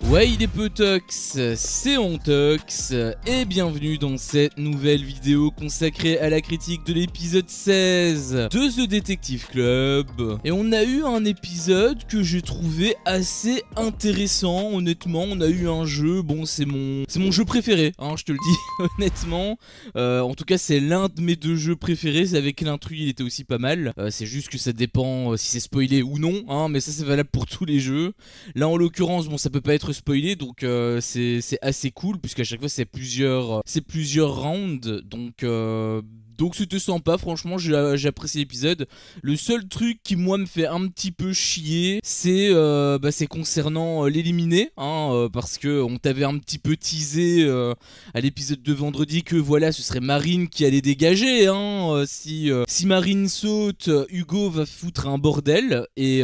Ouais, il est Potox, c'est Ontox, et bienvenue dans cette nouvelle vidéo consacrée à la critique de l'épisode 16 de The Detective Club. Et on a eu un épisode que j'ai trouvé assez intéressant, honnêtement. On a eu un jeu, bon c'est mon jeu préféré, hein, je te le dis honnêtement. En tout cas c'est l'un de mes deux jeux préférés, avec l'intrus il était aussi pas mal. C'est juste que ça dépend si c'est spoilé ou non, hein, mais ça c'est valable pour tous les jeux. Là en l'occurrence, bon ça peut pas être spoilé, donc c'est assez cool puisqu'à chaque fois c'est plusieurs rounds, donc c'était sympa, franchement j'ai apprécié l'épisode. Le seul truc qui moi me fait un petit peu chier, c'est concernant l'éliminer, hein, parce que on t'avait un petit peu teasé à l'épisode de vendredi que voilà ce serait Marine qui allait dégager, hein, si Marine saute, Hugo va foutre un bordel, et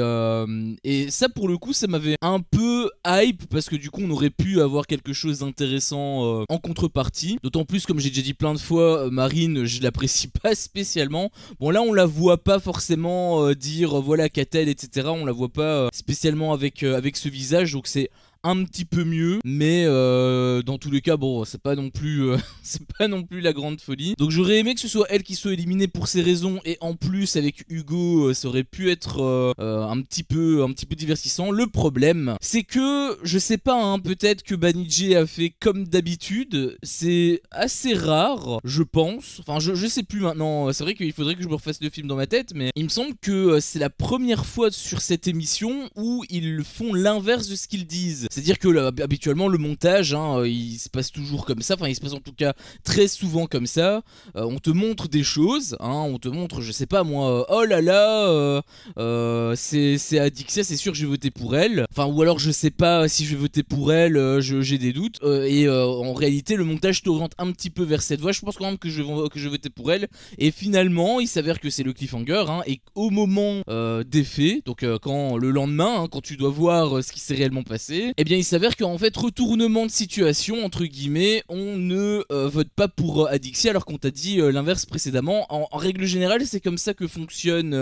ça pour le coup ça m'avait un peu hype parce que du coup on aurait pu avoir quelque chose d'intéressant en contrepartie, d'autant plus comme j'ai déjà dit plein de fois, Marine je l'apprécie pas spécialement. Bon là on la voit pas forcément dire voilà qu'a-t-elle etc, on la voit pas spécialement avec ce visage, donc c'est un petit peu mieux, mais dans tous les cas bon c'est pas non plus c'est pas non plus la grande folie. Donc j'aurais aimé que ce soit elle qui soit éliminée pour ces raisons, et en plus avec Hugo ça aurait pu être un petit peu divertissant. Le problème c'est que je sais pas, hein, peut-être que Banijé a fait comme d'habitude, c'est assez rare je pense, enfin je sais plus maintenant, c'est vrai qu'il faudrait que je me refasse le film dans ma tête, mais il me semble que c'est la première fois sur cette émission où ils font l'inverse de ce qu'ils disent. C'est-à-dire que là, habituellement le montage, hein, il se passe toujours comme ça, enfin il se passe en tout cas très souvent comme ça. On te montre des choses, hein, on te montre, je sais pas moi, oh là là, c'est Adixia, c'est sûr que je vais voter pour elle. Enfin ou alors je sais pas si je vais voter pour elle, j'ai des doutes. En réalité le montage t'oriente un petit peu vers cette voie. Je pense quand même que je vais voter pour elle. Et finalement il s'avère que c'est le cliffhanger, hein, et au moment des faits, donc quand le lendemain, hein, quand tu dois voir ce qui s'est réellement passé, eh bien il s'avère qu'en fait retournement de situation entre guillemets, on ne vote pas pour Adixia alors qu'on t'a dit l'inverse précédemment. En règle générale c'est comme ça que fonctionne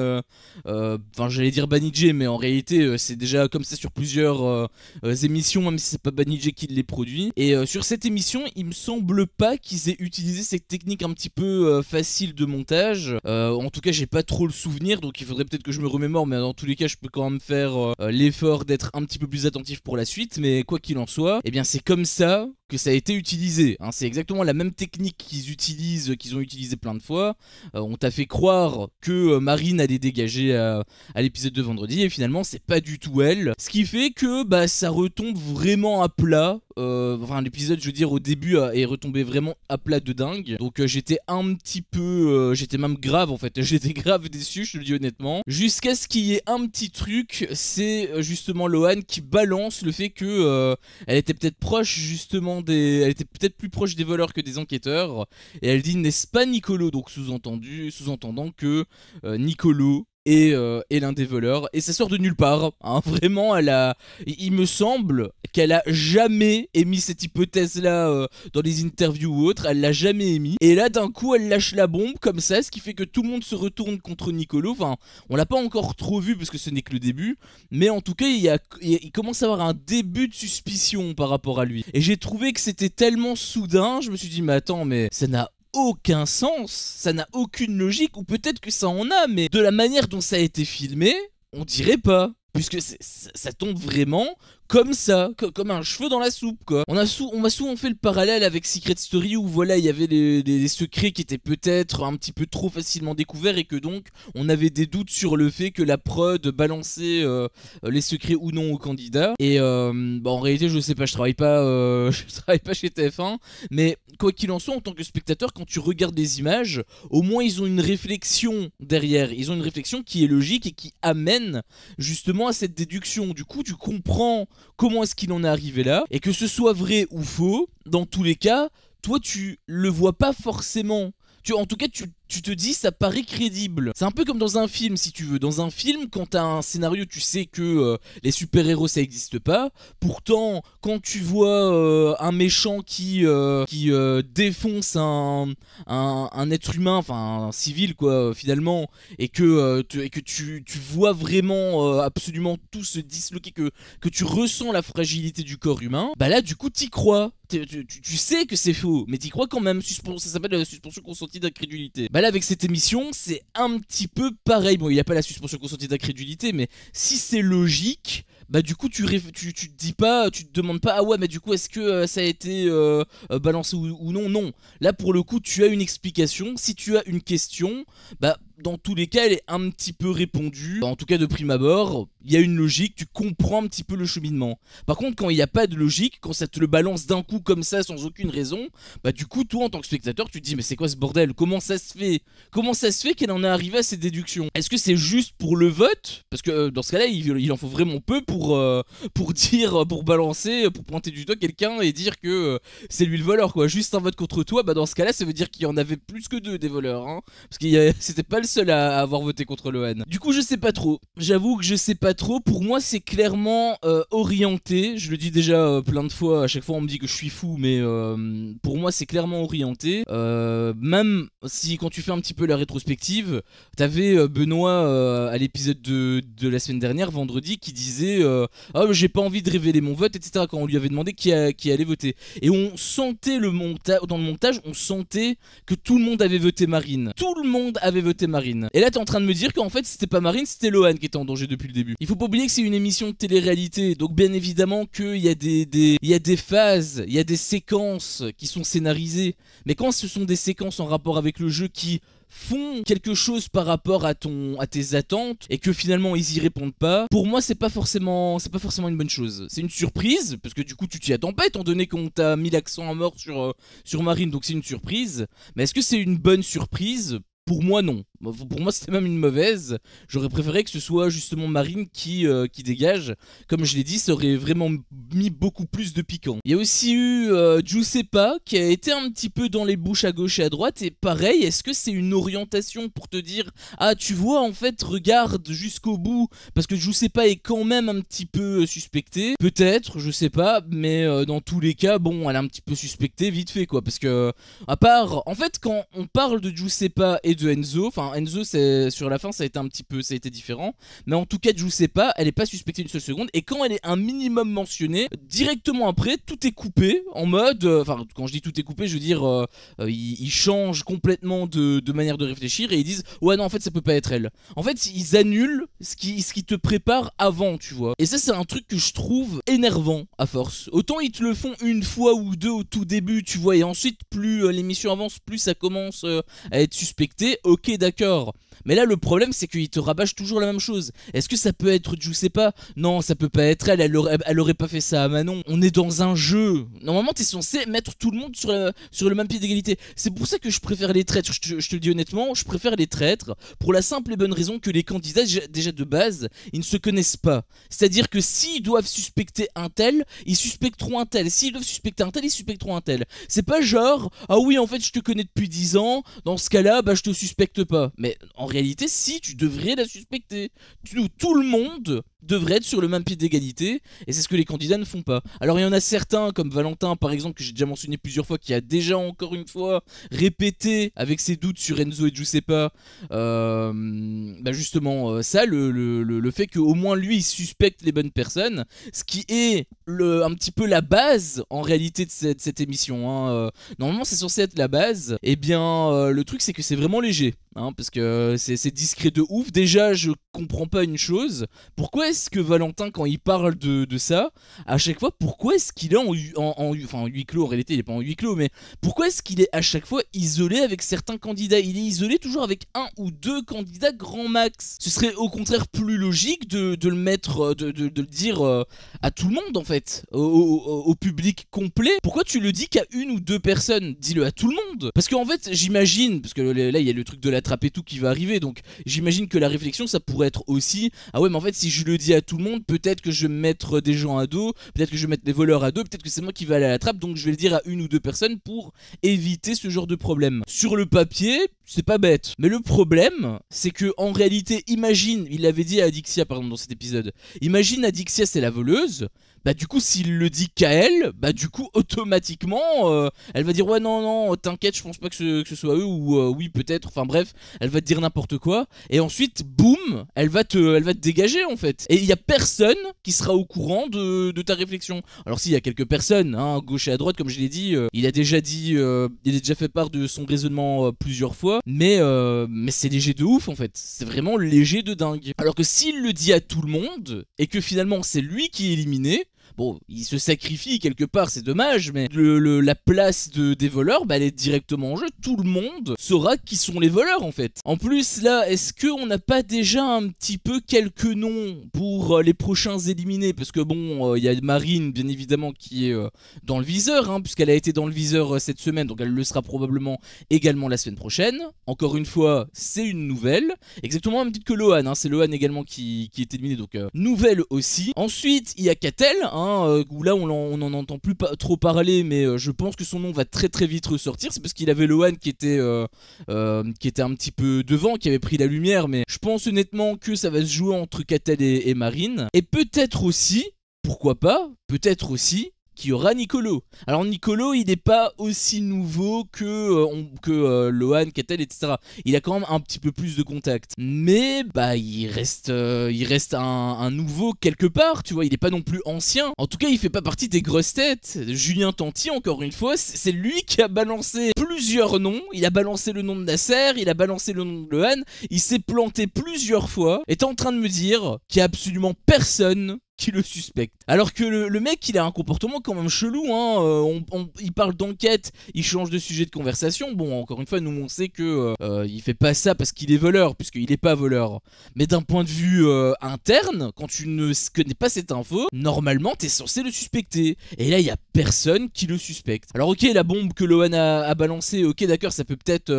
enfin j'allais dire Banijé, mais en réalité c'est déjà comme ça sur plusieurs émissions, même si c'est pas Banijé qui les produit. Et sur cette émission il me semble pas qu'ils aient utilisé cette technique un petit peu facile de montage, en tout cas j'ai pas trop le souvenir, donc il faudrait peut-être que je me remémore, mais dans tous les cas je peux quand même faire l'effort d'être un petit peu plus attentif pour la suite. Mais quoi qu'il en soit, eh bien c'est comme ça que ça a été utilisé, hein. C'est exactement la même technique qu'ils ont utilisé plein de fois. On t'a fait croire que Marine allait dégager à l'épisode de vendredi, et finalement c'est pas du tout elle, ce qui fait que ça retombe vraiment à plat. Enfin l'épisode je veux dire au début est retombé vraiment à plat de dingue, donc j'étais un petit peu j'étais même grave en fait, j'étais grave déçu, je te le dis honnêtement, jusqu'à ce qu'il y ait un petit truc, c'est justement Lohan qui balance le fait que elle était peut-être proche justement elle était peut-être plus proche des voleurs que des enquêteurs, et elle dit n'est-ce pas Nicolo, donc sous-entendant que Nicolo est l'un des voleurs, et ça sort de nulle part, hein. Vraiment il me semble qu'elle a jamais émis cette hypothèse là dans les interviews ou autres, elle l'a jamais émis, et là d'un coup elle lâche la bombe comme ça, ce qui fait que tout le monde se retourne contre Nicolo. Enfin on l'a pas encore trop vu parce que ce n'est que le début, mais en tout cas il commence à avoir un début de suspicion par rapport à lui, et j'ai trouvé que c'était tellement soudain, je me suis dit mais attends, mais ça n'a aucun sens, ça n'a aucune logique, ou peut-être que ça en a, mais de la manière dont ça a été filmé, on dirait pas, puisque ça tombe vraiment comme ça, comme un cheveu dans la soupe quoi. On m'a souvent fait le parallèle avec Secret Story, où voilà il y avait les secrets qui étaient peut-être un petit peu trop facilement découverts, et que donc on avait des doutes sur le fait que la prod balançait les secrets ou non aux candidats. Et en réalité je sais pas, je travaille pas chez TF1, mais quoi qu'il en soit, en tant que spectateur, quand tu regardes des images, au moins ils ont une réflexion derrière, ils ont une réflexion qui est logique et qui amène justement à cette déduction. Du coup tu comprends comment est-ce qu'il en est arrivé là, et que ce soit vrai ou faux, dans tous les cas, toi tu le vois pas forcément. En tout cas tu te dis ça paraît crédible. C'est un peu comme dans un film si tu veux. Dans un film, quand t'as un scénario, tu sais que les super-héros ça existe pas. Pourtant, quand tu vois un méchant qui défonce un être humain, enfin un civil quoi finalement, et que tu vois vraiment absolument tout se disloquer, que tu ressens la fragilité du corps humain, bah là du coup t'y crois. Tu sais que c'est faux, mais t'y crois quand même. Ça s'appelle la suspension consentie d'incrédulité. Bah là avec cette émission c'est un petit peu pareil. Bon il n'y a pas la suspension consentie d'incrédulité, mais si c'est logique, bah du coup tu te dis pas, tu te demandes pas ah ouais mais du coup est-ce que ça a été balancé ou non. Non, là pour le coup tu as une explication. Si tu as une question, bah dans tous les cas elle est un petit peu répondue. En tout cas de prime abord il y a une logique, tu comprends un petit peu le cheminement. Par contre quand il n'y a pas de logique, quand ça te le balance d'un coup comme ça sans aucune raison, bah du coup toi en tant que spectateur tu te dis mais c'est quoi ce bordel, comment ça se fait qu'elle en est arrivée à ces déductions? Est-ce que c'est juste pour le vote? Parce que dans ce cas là il en faut vraiment peu pour dire, pour balancer, pour pointer du doigt quelqu'un et dire que c'est lui le voleur quoi. Juste un vote contre toi, bah dans ce cas là ça veut dire qu'il y en avait plus que deux des voleurs hein. Parce que c'était pas le seul à avoir voté contre Lohan. Du coup je sais pas trop, j'avoue que je sais pas trop. Pour moi c'est clairement orienté, je le dis déjà plein de fois, à chaque fois on me dit que je suis fou, mais pour moi c'est clairement orienté. Même si quand tu fais un petit peu la rétrospective, t'avais Benoît à l'épisode de la semaine dernière, vendredi, qui disait ah j'ai pas envie de révéler mon vote, etc. quand on lui avait demandé qui allait voter. Et on sentait dans le montage, on sentait que tout le monde avait voté Marine. Tout le monde avait voté Marine. Et là t'es en train de me dire qu'en fait c'était pas Marine, c'était Lohan qui était en danger depuis le début. Il faut pas oublier que c'est une émission de télé-réalité, donc bien évidemment qu'il y a des phases, il y a des séquences qui sont scénarisées. Mais quand ce sont des séquences en rapport avec le jeu qui font quelque chose par rapport à tes attentes et que finalement ils y répondent pas, pour moi c'est pas forcément une bonne chose. C'est une surprise parce que du coup tu t'y attends pas étant donné qu'on t'a mis l'accent à mort sur Marine, donc c'est une surprise. Mais est-ce que c'est une bonne surprise? Pour moi non. Pour moi c'était même une mauvaise. J'aurais préféré que ce soit justement Marine qui dégage. Comme je l'ai dit, ça aurait vraiment mis beaucoup plus de piquant. Il y a aussi eu Giuseppa qui a été un petit peu dans les bouches à gauche et à droite. Et pareil, est-ce que c'est une orientation pour te dire ah tu vois en fait regarde jusqu'au bout, parce que Giuseppa est quand même un petit peu suspectée. Peut-être, je sais pas, mais dans tous les cas bon elle est un petit peu suspectée vite fait quoi. Parce que à part, en fait quand on parle de Giuseppa et de Enzo, enfin Enzo c'est sur la fin ça a été différent, mais en tout cas Giuseppa elle est pas suspectée une seule seconde, et quand elle est un minimum mentionnée, directement après tout est coupé en mode, enfin quand je dis tout est coupé je veux dire ils changent complètement de manière de réfléchir et ils disent ouais non en fait ça peut pas être elle. En fait ils annulent ce qui te prépare avant, tu vois, et ça c'est un truc que je trouve énervant à force. Autant ils te le font une fois ou deux au tout début, tu vois, et ensuite plus l'émission avance plus ça commence à être suspecté, ok d'accord. Mais là le problème c'est qu'il te rabâche toujours la même chose. Est-ce que ça peut être Giuseppa? Non ça peut pas être elle, elle aurait pas fait ça à Manon. On est dans un jeu, normalement t'es censé mettre tout le monde sur le même pied d'égalité. C'est pour ça que je préfère les traîtres, je te le dis honnêtement, je préfère les traîtres pour la simple et bonne raison que les candidats déjà de base ils ne se connaissent pas. C'est à dire que s'ils doivent suspecter un tel, ils suspecteront un tel. S'ils doivent suspecter un tel, ils suspecteront un tel. C'est pas genre ah oui en fait je te connais depuis 10 ans, dans ce cas là bah je te suspecte pas. Mais en réalité si, tu devrais la suspecter. Tout le monde devrait être sur le même pied d'égalité, et c'est ce que les candidats ne font pas. Alors il y en a certains comme Valentin par exemple que j'ai déjà mentionné plusieurs fois, qui a déjà encore une fois répété avec ses doutes sur Enzo et Giuseppa bah justement ça, le fait qu'au moins lui il suspecte les bonnes personnes, ce qui est un petit peu la base en réalité de cette émission hein. Normalement c'est censé être la base, et bien le truc c'est que c'est vraiment léger hein, parce que c'est discret de ouf. Déjà je comprends pas une chose, pourquoi est-ce que Valentin quand il parle de ça, à chaque fois pourquoi est-ce qu'il est en huis clos? En réalité il est pas en huis clos, mais pourquoi est-ce qu'il est à chaque fois isolé avec certains candidats? Il est isolé toujours avec un ou deux candidats grand max. Ce serait au contraire plus logique de le mettre, de le dire à tout le monde en fait, au public complet. Pourquoi tu le dis qu'à une ou deux personnes? Dis-le à tout le monde. Parce qu'en fait j'imagine, parce que là il y a le truc de la trappe et tout qui va arriver, donc j'imagine que la réflexion ça pourrait être aussi ah ouais mais en fait si je le dis à tout le monde, peut-être que je vais mettre des gens à dos, peut-être que je vais mettre des voleurs à dos, peut-être que c'est moi qui vais aller à la trappe, donc je vais le dire à une ou deux personnes pour éviter ce genre de problème. Sur le papier c'est pas bête. Mais le problème, c'est que en réalité, imagine, il l'avait dit à Adixia par exemple dans cet épisode, imagine Adixia c'est la voleuse, bah du coup s'il le dit qu'à elle, bah du coup automatiquement elle va dire ouais non t'inquiète je pense pas que ce soit eux ou oui peut-être, enfin bref, elle va te dire n'importe quoi et ensuite boum, elle va te dégager en fait. Et il y a personne qui sera au courant de ta réflexion. Alors s'il y a quelques personnes, hein, à gauche et à droite comme je l'ai dit, il a déjà fait part de son raisonnement plusieurs fois, mais c'est léger de ouf en fait, c'est vraiment léger de dingue. Alors que s'il le dit à tout le monde et que finalement c'est lui qui est éliminé, bon, il se sacrifie quelque part, c'est dommage, mais la place des voleurs, bah, elle est directement en jeu. Tout le monde saura qui sont les voleurs, en fait. En plus, là, est-ce qu'on n'a pas déjà un petit peu quelques noms pour les prochains éliminés? Parce que bon, il y a Marine, bien évidemment, qui est dans le viseur, hein, puisqu'elle a été dans le viseur cette semaine, donc elle le sera probablement également la semaine prochaine. Encore une fois, c'est une nouvelle. Exactement même titre que Lohan, hein, c'est Lohan également qui est éliminé, donc nouvelle aussi. Ensuite, il y a Catel, hein, où là on n'en entend plus trop parler, mais je pense que son nom va très vite ressortir. C'est parce qu'il avait Lohan qui était un petit peu devant, qui avait pris la lumière, mais je pense honnêtement que ça va se jouer entre Catel et Marine. Et peut-être aussi, pourquoi pas, peut-être aussi qu'il y aura Nicolo. Alors Nicolo, il n'est pas aussi nouveau que Lohan, Catel, etc. Il a quand même un petit peu plus de contact. Mais bah il reste un nouveau quelque part, tu vois. Il n'est pas non plus ancien. En tout cas, il fait pas partie des grosses têtes. Julien Tanti, encore une fois, c'est lui qui a balancé plusieurs noms. Il a balancé le nom de Nasser, il a balancé le nom de Lohan. Il s'est planté plusieurs fois. Et t'es en train de me dire qu'il y a absolument personne qui le suspecte. Alors que le mec, il a un comportement quand même chelou, hein. Il parle d'enquête, il change de sujet de conversation. Bon, encore une fois, nous on sait que il fait pas ça parce qu'il est voleur, puisqu'il est pas voleur. Mais d'un point de vue interne, quand tu ne connais pas cette info, normalement t'es censé le suspecter. Et là, il y a personne qui le suspecte. Alors ok, la bombe que Lohan a balancée, ok d'accord, ça peut peut-être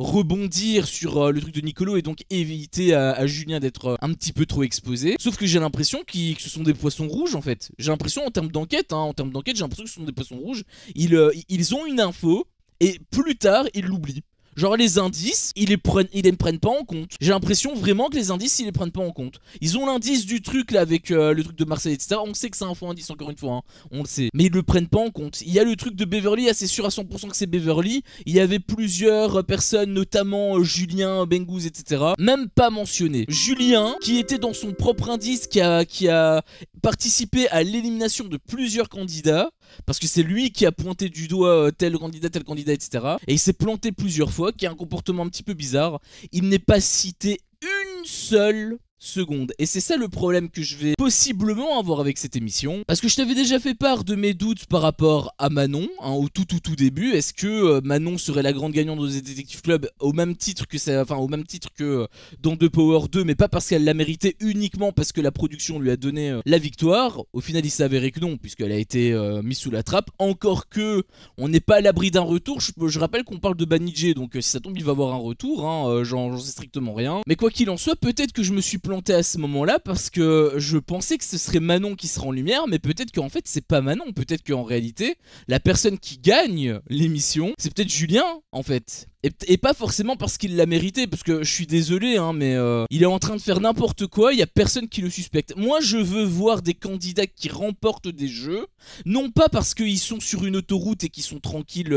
rebondir sur le truc de Nicolo et donc éviter à Julien d'être un petit peu trop exposé. Sauf que j'ai l'impression que ce sont des poissons rouges en fait. J'ai l'impression en termes d'enquête, j'ai l'impression que ce sont des poissons rouges. Ils ont une info et plus tard ils l'oublient. Genre les indices, ils les prennent pas en compte. J'ai l'impression vraiment que les indices, ils les prennent pas en compte. Ils ont l'indice du truc là avec le truc de Marseille, etc. On sait que c'est un faux indice encore une fois, hein. On le sait. Mais ils le prennent pas en compte. Il y a le truc de Beverly, c'est sûr à 100% que c'est Beverly. Il y avait plusieurs personnes, notamment Julien, Bengouz, etc. Même pas mentionné. Julien, qui était dans son propre indice, qui a participé à l'élimination de plusieurs candidats. Parce que c'est lui qui a pointé du doigt tel candidat, etc. Et il s'est planté plusieurs fois, qui a un comportement un petit peu bizarre. Il n'est pas cité une seule seconde. Et c'est ça le problème que je vais possiblement avoir avec cette émission. Parce que je t'avais déjà fait part de mes doutes par rapport à Manon, hein, au tout début. Est-ce que Manon serait la grande gagnante de The Detective Club au même titre que dans The Power 2, mais pas parce qu'elle l'a mérité, uniquement parce que la production lui a donné la victoire. Au final, il s'est avéré que non, puisqu'elle a été mise sous la trappe. Encore que on n'est pas à l'abri d'un retour. Je rappelle qu'on parle de Banijé, donc si ça tombe, il va avoir un retour, hein, j'en sais strictement rien. Mais quoi qu'il en soit, peut-être que je me suis planté à ce moment-là parce que je pensais que ce serait Manon qui sera en lumière, mais peut-être qu'en fait c'est pas Manon, peut-être qu'en réalité la personne qui gagne l'émission c'est peut-être Julien en fait. Et pas forcément parce qu'il l'a mérité, parce que je suis désolé, hein, mais il est en train de faire n'importe quoi, il y a personne qui le suspecte. Moi je veux voir des candidats qui remportent des jeux, non pas parce qu'ils sont sur une autoroute et qu'ils sont tranquilles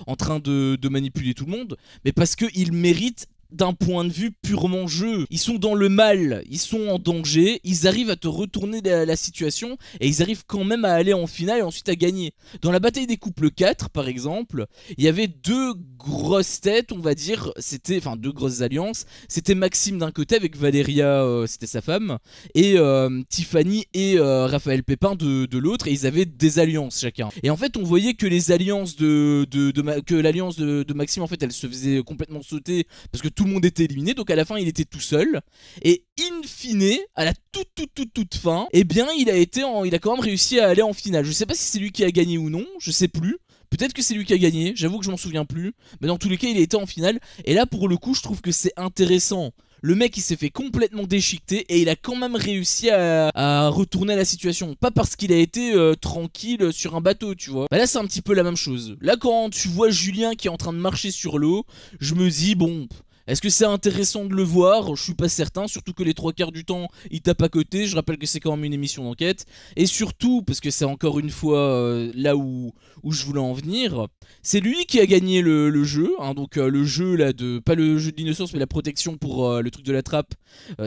en train de manipuler tout le monde, mais parce qu'ils méritent d'un point de vue purement jeu. Ils sont dans le mal, ils sont en danger, ils arrivent à te retourner la situation et ils arrivent quand même à aller en finale et ensuite à gagner. Dans la bataille des couples 4 par exemple, il y avait deux grosses têtes, on va dire, enfin deux grosses alliances. C'était Maxime d'un côté avec Valéria, c'était sa femme, et Tiffany et Raphaël Pépin de l'autre, et ils avaient des alliances chacun. Et en fait on voyait que les alliances que l'alliance de Maxime en fait elle se faisait complètement sauter parce que tout le monde était éliminé, donc à la fin il était tout seul, et in fine, à la toute fin, eh bien il a quand même réussi à aller en finale. Je sais pas si c'est lui qui a gagné ou non, je sais plus. Peut-être que c'est lui qui a gagné, j'avoue que je m'en souviens plus, mais dans tous les cas il a été en finale, et là pour le coup je trouve que c'est intéressant. le mec il s'est fait complètement déchiqueter et il a quand même réussi à retourner la situation. Pas parce qu'il a été tranquille sur un bateau, tu vois. Bah là c'est un petit peu la même chose. Là quand tu vois Julien qui est en train de marcher sur l'eau, je me dis bon... Est-ce que c'est intéressant de le voir? Je suis pas certain, surtout que les 3/4 du temps il tape à côté. Je rappelle que c'est quand même une émission d'enquête. Et surtout, parce que c'est encore une fois là où je voulais en venir, c'est lui qui a gagné le jeu, hein, donc le jeu là de... Pas le jeu de l'innocence mais la protection pour le truc de la trappe,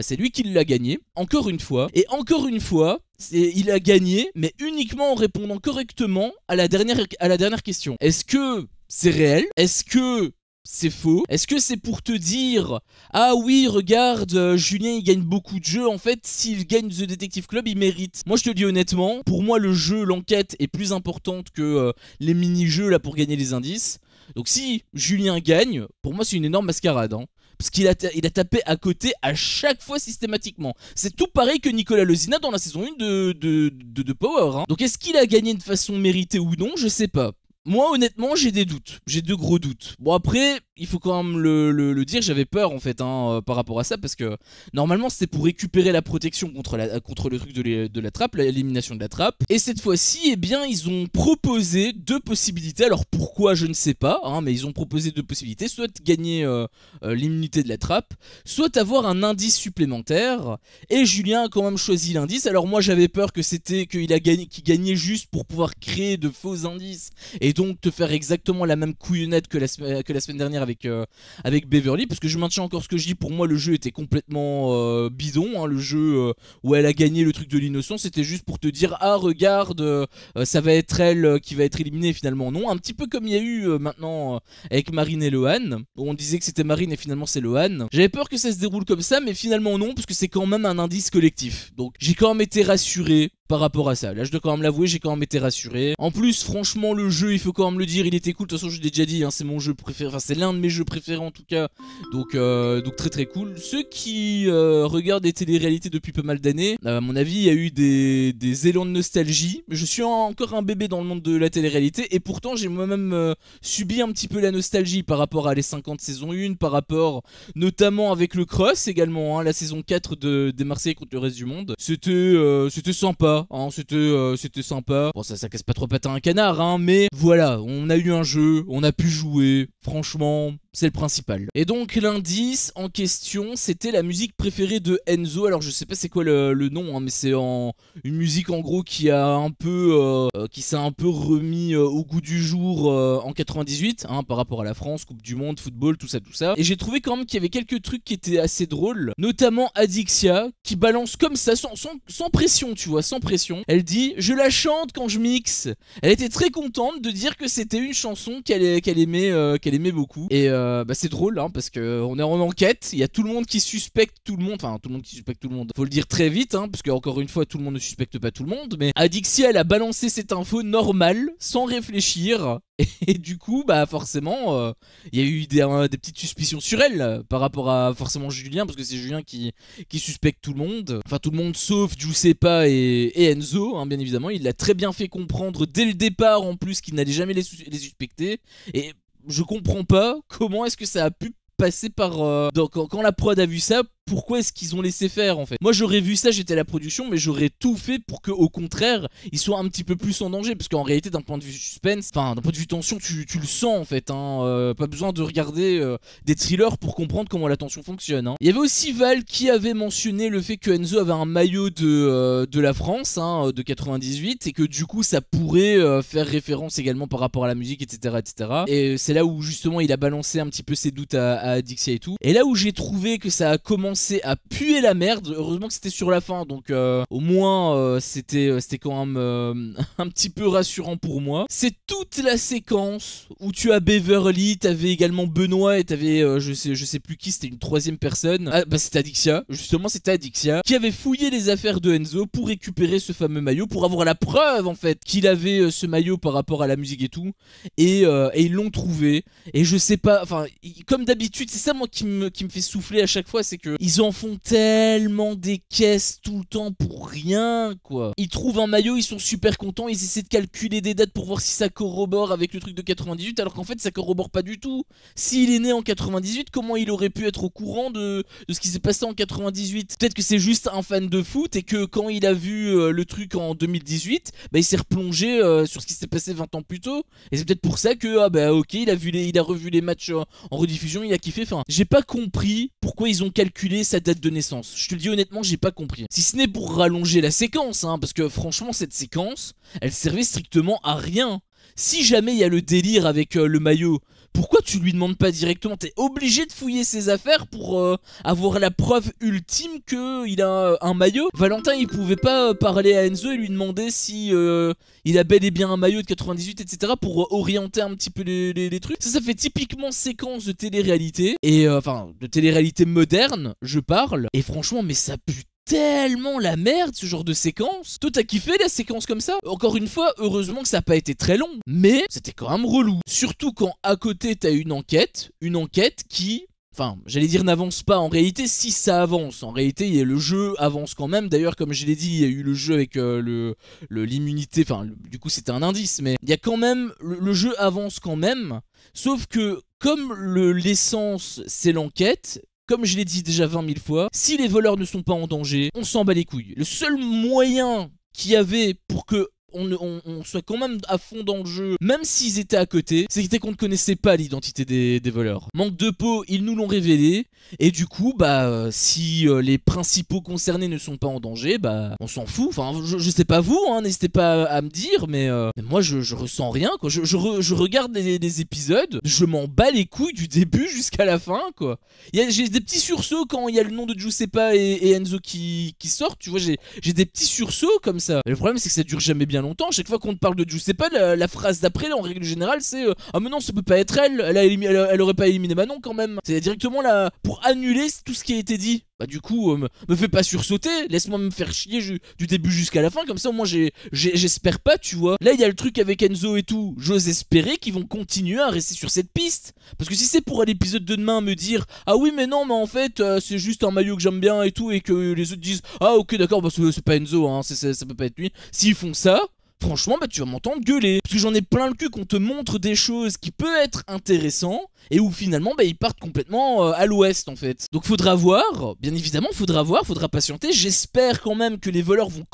c'est lui qui l'a gagné, encore une fois. Et encore une fois, il a gagné, mais uniquement en répondant correctement à la dernière question. Est-ce que c'est réel? Est-ce que... c'est faux? Est-ce que c'est pour te dire ah oui regarde Julien il gagne beaucoup de jeux, en fait s'il gagne The Detective Club il mérite? Moi je te dis honnêtement, pour moi le jeu, l'enquête est plus importante que les mini-jeux là pour gagner les indices. Donc si Julien gagne, pour moi c'est une énorme mascarade, hein. Parce qu'il a tapé à côté à chaque fois systématiquement. C'est tout pareil que Nicolas Lezina dans la saison 1 de Power, hein. Donc est-ce qu'il a gagné de façon méritée ou non? Je sais pas. Moi honnêtement j'ai des doutes, j'ai de gros doutes. Bon après il faut quand même le dire, j'avais peur en fait hein, par rapport à ça, parce que normalement c'était pour récupérer la protection contre le truc de la trappe, l'élimination de la trappe. Et cette fois-ci eh bien ils ont proposé deux possibilités, alors pourquoi je ne sais pas hein, mais ils ont proposé deux possibilités, soit de gagner l'immunité de la trappe, soit avoir un indice supplémentaire. Et Julien a quand même choisi l'indice. Alors moi j'avais peur que c'était qu'il gagnait juste pour pouvoir créer de faux indices et donc te faire exactement la même couillonnette que la semaine dernière avec Beverly, parce que je maintiens encore ce que je dis, pour moi le jeu était complètement bidon, hein, le jeu où elle a gagné le truc de l'innocence, c'était juste pour te dire ah regarde ça va être elle qui va être éliminée, finalement non, un petit peu comme il y a eu maintenant avec Marine et Lohan, où on disait que c'était Marine et finalement c'est Lohan. J'avais peur que ça se déroule comme ça, mais finalement non, parce que c'est quand même un indice collectif, donc j'ai quand même été rassuré par rapport à ça. Là je dois quand même l'avouer, j'ai quand même été rassuré. En plus franchement le jeu, il faut quand même le dire, il était cool. De toute façon je l'ai déjà dit hein, c'est mon jeu préféré, enfin c'est l'un de mes jeux préférés en tout cas. Donc très très cool. Ceux qui regardent des téléréalités depuis pas mal d'années, à mon avis il y a eu des élans de nostalgie. Je suis encore un bébé dans le monde de la téléréalité, et pourtant j'ai moi-même subi un petit peu la nostalgie par rapport à les 50 saison 1, par rapport notamment avec le Cross également, hein, la saison 4 des Marseillais contre le reste du monde. C'était sympa. Hein, c'était sympa. Bon ça casse pas trop patin à un canard hein, mais voilà, on a eu un jeu, on a pu jouer, franchement c'est le principal. Et donc l'indice en question c'était la musique préférée de Enzo. Alors je sais pas c'est quoi le nom hein, mais c'est une musique en gros qui a un peu qui s'est un peu remis au goût du jour en 98 hein, par rapport à la France, Coupe du Monde, football, tout ça. Et j'ai trouvé quand même qu'il y avait quelques trucs qui étaient assez drôles, notamment Adixia qui balance comme ça sans pression, tu vois, sans pression. Elle dit je la chante quand je mixe. Elle était très contente de dire que c'était une chanson qu'elle aimait beaucoup. Et bah c'est drôle hein, parce que on est en enquête, il y a tout le monde qui suspecte tout le monde, enfin tout le monde qui suspecte tout le monde, faut le dire très vite hein, parce que encore une fois tout le monde ne suspecte pas tout le monde, mais Adixia elle a balancé cette info normale sans réfléchir. Et du coup bah forcément il y a eu des petites suspicions sur elle par rapport à forcément Julien, parce que c'est Julien qui suspecte tout le monde, enfin tout le monde sauf Giuseppa et Enzo hein, bien évidemment. Il l'a très bien fait comprendre dès le départ en plus qu'il n'allait jamais les suspecter. Et je comprends pas comment est-ce que ça a pu passer par quand la prod a vu ça. Pourquoi est-ce qu'ils ont laissé faire en fait? Moi j'aurais vu ça, j'étais à la production, mais j'aurais tout fait pour que au contraire ils soient un petit peu plus en danger, parce qu'en réalité d'un point de vue suspense, enfin d'un point de vue tension, tu le sens en fait hein, pas besoin de regarder des thrillers pour comprendre comment la tension fonctionne hein. Il y avait aussi Val qui avait mentionné le fait que Enzo avait un maillot de la France hein, de 98, et que du coup ça pourrait faire référence également par rapport à la musique, etc. Et c'est là où justement il a balancé un petit peu ses doutes à Adixia et tout. Et là où j'ai trouvé que ça a commencé à puer la merde, heureusement que c'était sur la fin, donc au moins c'était quand même un petit peu rassurant pour moi. C'est toute la séquence où tu as Beverly, t'avais également Benoît, et t'avais je sais plus qui, c'était une troisième personne. Ah bah c'était Adixia, justement c'était Adixia qui avait fouillé les affaires de Enzo pour récupérer ce fameux maillot, pour avoir la preuve en fait qu'il avait ce maillot par rapport à la musique et tout. Et ils l'ont trouvé, et je sais pas, enfin comme d'habitude c'est ça moi qui me fait souffler à chaque fois, c'est que Ils en font tellement des caisses tout le temps pour rien, quoi. Ils trouvent un maillot, ils sont super contents, ils essaient de calculer des dates pour voir si ça corrobore avec le truc de 98, alors qu'en fait ça corrobore pas du tout. S'il est né en 98, comment il aurait pu être au courant de ce qui s'est passé en 98? Peut-être que c'est juste un fan de foot et que quand il a vu le truc en 2018, bah il s'est replongé sur ce qui s'est passé 20 ans plus tôt. Et c'est peut-être pour ça que, ah bah ok, il a revu les matchs en rediffusion, il a kiffé. Enfin, j'ai pas compris pourquoi ils ont calculé sa date de naissance. Je te le dis honnêtement, j'ai pas compris. Si ce n'est pour rallonger la séquence, hein, parce que franchement, cette séquence, elle servait strictement à rien. Si jamais il y a le délire avec le maillot, pourquoi tu lui demandes pas directement? T'es obligé de fouiller ses affaires pour avoir la preuve ultime qu'il a un maillot. Valentin, il pouvait pas parler à Enzo et lui demander si il a bel et bien un maillot de 98, etc. pour orienter un petit peu les trucs. Ça fait typiquement séquence de télé-réalité. Et enfin, de télé-réalité moderne, je parle. Et franchement, mais ça pue tellement la merde ce genre de séquence. Toi t'as kiffé la séquence comme ça? Encore une fois, heureusement que ça n'a pas été très long, mais c'était quand même relou. Surtout quand à côté t'as une enquête qui... Enfin, j'allais dire n'avance pas, en réalité si ça avance, en réalité le jeu avance quand même. D'ailleurs comme je l'ai dit, il y a eu le jeu avec l'immunité, enfin du coup c'était un indice, mais il y a quand même, le jeu avance quand même, sauf que comme l'essence c'est l'enquête, comme je l'ai dit déjà 20 000 fois, si les voleurs ne sont pas en danger, on s'en bat les couilles. Le seul moyen qu'il y avait pour que on soit quand même à fond dans le jeu, même s'ils étaient à côté, c'était qu'on ne connaissait pas l'identité des voleurs. Manque de peau, ils nous l'ont révélé, et du coup, bah, si les principaux concernés ne sont pas en danger, bah, on s'en fout. Enfin, je sais pas vous, hein, n'hésitez pas à me dire, mais moi, je ressens rien, quoi. Je regarde les épisodes, je m'en bats les couilles du début jusqu'à la fin, quoi. J'ai des petits sursauts quand il y a le nom de Giuseppa et Enzo qui sortent, tu vois, j'ai des petits sursauts comme ça. Mais le problème, c'est que ça dure jamais bien longtemps. Chaque fois qu'on te parle de Giuseppa, la phrase d'après, en règle générale, c'est ah mais non, ça peut pas être elle, elle aurait pas éliminé Manon quand même. C'est directement là pour annuler tout ce qui a été dit. Bah du coup, me fais pas sursauter, laisse-moi me faire chier du début jusqu'à la fin, comme ça au moins j'espère pas, tu vois. Là il y a le truc avec Enzo et tout, j'ose espérer qu'ils vont continuer à rester sur cette piste. Parce que si c'est pour à l'épisode de demain me dire ah oui mais non mais en fait c'est juste un maillot que j'aime bien et tout, et que les autres disent ah ok d'accord bah c'est pas Enzo, hein, ça peut pas être lui. S'ils font ça, franchement, bah tu vas m'entendre gueuler. Parce que j'en ai plein le cul qu'on te montre des choses qui peuvent être intéressantes et où finalement, bah ils partent complètement à l'ouest en fait. Donc faudra voir, bien évidemment, faudra patienter. J'espère quand même que les voleurs vont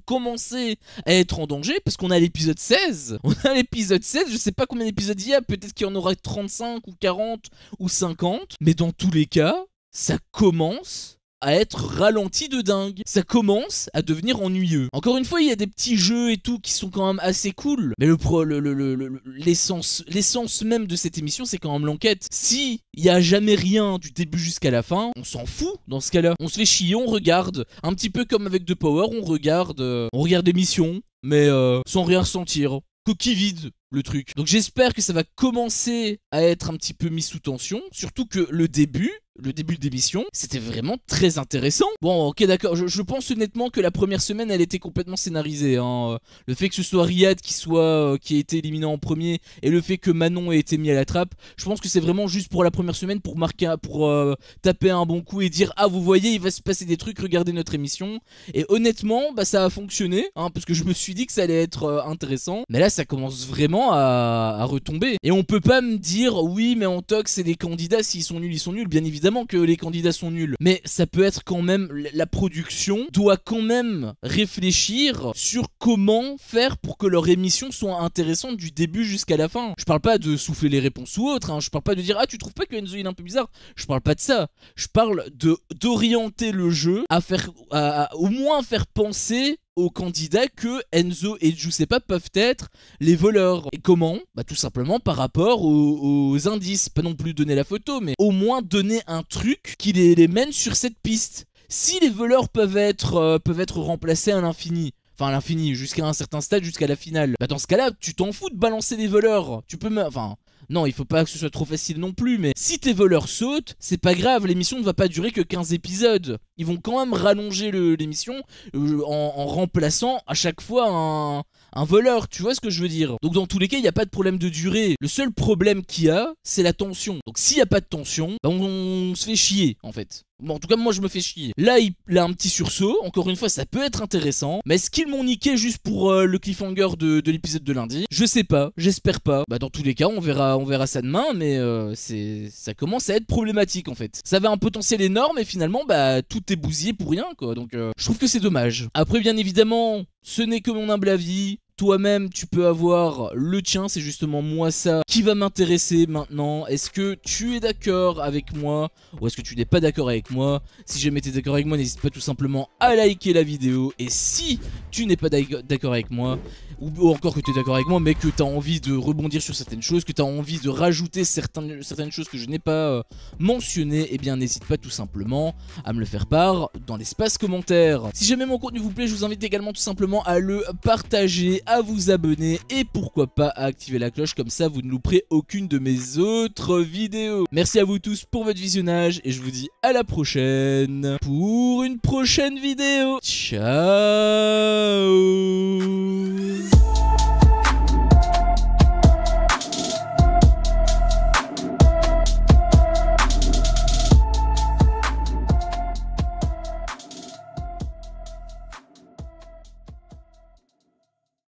commencer à être en danger parce qu'on a l'épisode 16. On a l'épisode 16, je sais pas combien d'épisodes il y a, peut-être qu'il y en aura 35 ou 40 ou 50. Mais dans tous les cas, ça commence à être ralenti de dingue. Ça commence à devenir ennuyeux. Encore une fois, il y a des petits jeux et tout qui sont quand même assez cool. Mais l'essence même de cette émission, c'est quand même l'enquête. Si il y a jamais rien du début jusqu'à la fin, on s'en fout dans ce cas-là. On se fait chier, on regarde. Un petit peu comme avec The Power, on regarde l'émission, mais sans rien ressentir. Coquille vide, le truc. Donc j'espère que ça va commencer à être un petit peu mis sous tension. Surtout que le début de l'émission, c'était vraiment très intéressant. Bon, ok, d'accord, je pense honnêtement que la première semaine, elle était complètement scénarisée. Hein. Le fait que ce soit Riyad qui a été éliminé en premier, et le fait que Manon ait été mis à la trappe, je pense que c'est vraiment juste pour la première semaine, pour taper un bon coup et dire ah vous voyez, il va se passer des trucs, regardez notre émission. Et honnêtement, bah ça a fonctionné, hein, parce que je me suis dit que ça allait être intéressant. Mais là, ça commence vraiment à retomber. Et on peut pas me dire oui, mais en tox, c'est les candidats, s'ils sont nuls, ils sont nuls. Bien évidemment que les candidats sont nuls, mais ça peut être quand même, la production doit quand même réfléchir sur comment faire pour que leur émission soit intéressante du début jusqu'à la fin. Je parle pas de souffler les réponses ou autre, hein. Je parle pas de dire ah tu trouves pas que Enzo il est un peu bizarre, je parle pas de ça, je parle d'orienter le jeu à au moins faire penser aux candidats que Enzo et Giuseppa peuvent être les voleurs. Et comment? Bah tout simplement par rapport aux indices. Pas non plus donner la photo, mais au moins donner un truc qui les mène sur cette piste. Si les voleurs peuvent être remplacés à l'infini, enfin à l'infini, jusqu'à un certain stade, jusqu'à la finale, bah dans ce cas-là, tu t'en fous de balancer les voleurs. Tu peux enfin... Non, il faut pas que ce soit trop facile non plus, mais si tes voleurs sautent, c'est pas grave, l'émission ne va pas durer que 15 épisodes. Ils vont quand même rallonger l'émission en remplaçant à chaque fois un voleur, tu vois ce que je veux dire. Donc dans tous les cas, il n'y a pas de problème de durée. Le seul problème qu'il y a, c'est la tension. Donc s'il n'y a pas de tension, bah on se fait chier en fait. Bon, en tout cas, moi, je me fais chier. Là, il a un petit sursaut. Encore une fois, ça peut être intéressant. Mais est-ce qu'ils m'ont niqué juste pour le cliffhanger de l'épisode de lundi? Je sais pas, j'espère pas. Bah, dans tous les cas, on verra ça demain. Mais ça commence à être problématique, en fait. Ça avait un potentiel énorme et finalement, bah, tout est bousillé pour rien, quoi. Donc, je trouve que c'est dommage. Après, bien évidemment, ce n'est que mon humble avis. Toi-même, tu peux avoir le tien, c'est justement moi ça qui va m'intéresser maintenant. Est-ce que tu es d'accord avec moi ou est-ce que tu n'es pas d'accord avec moi? Si jamais tu es d'accord avec moi, n'hésite pas tout simplement à liker la vidéo. Et si tu n'es pas d'accord avec moi, ou encore que tu es d'accord avec moi mais que tu as envie de rebondir sur certaines choses, que tu as envie de rajouter certaines choses que je n'ai pas mentionnées, eh bien n'hésite pas tout simplement à me le faire part dans l'espace commentaire. Si jamais mon contenu vous plaît, je vous invite également tout simplement à le partager, à vous abonner et pourquoi pas à activer la cloche, comme ça vous ne louperez aucune de mes autres vidéos. Merci à vous tous pour votre visionnage et je vous dis à la prochaine pour une prochaine vidéo. Ciao.